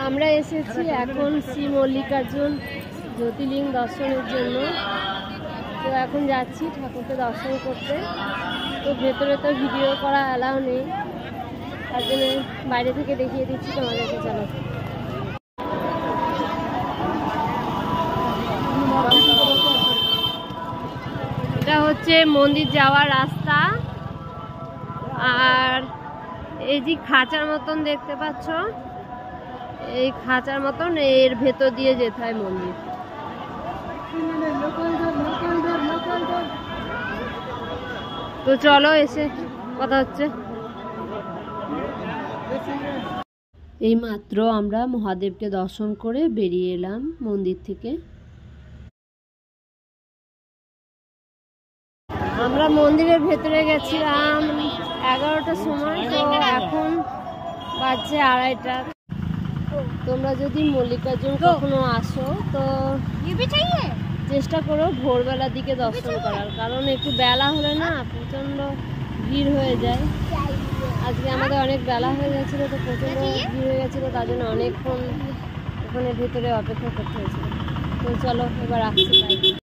আমরা এসেছি এখন শ্রী মল্লিকার্জুন জ্যোতির্লিঙ্গ দর্শনের জন্য। তো এখন যাচ্ছি ঠাকুরকে দর্শন করতে। তো ভেতরে তো ভিডিও করা অ্যালাউ নেই, তার জন্য বাইরে থেকে দেখিয়ে দিচ্ছি তোমাদেরকে। চলো, এটা হচ্ছে মন্দির যাওয়ার রাস্তা। আর এই যে খাঁচার মতন দেখতে পাচ্ছ, এই খাঁচার মতন এর ভেতর দিয়ে যেতে হয় মন্দির। তো চলো এসে কথা হচ্ছে। এই মাত্র আমরা মহাদেবকে দর্শন করে বেরিয়ে এলাম মন্দির থেকে। আমরা মন্দিরের ভেতরে গেছিলাম 11টার সময়, তো এখন বাজছে 2:30টা। তোমরা যদি মল্লিকার্জুন কখনো আসো তো চেষ্টা করো ভোরবেলার দিকে দর্শন করার, কারণ একটু বেলা হলে না প্রচণ্ড ভিড় হয়ে যায়। আজকে আমাদের অনেক বেলা হয়ে গেছিলো, তো প্রচণ্ড ভিড় হয়ে গেছিলো, তার জন্য অনেকক্ষণ ওখানে ভেতরে অপেক্ষা করতে হয়েছিল। তো চলো এবার আসতে পারি।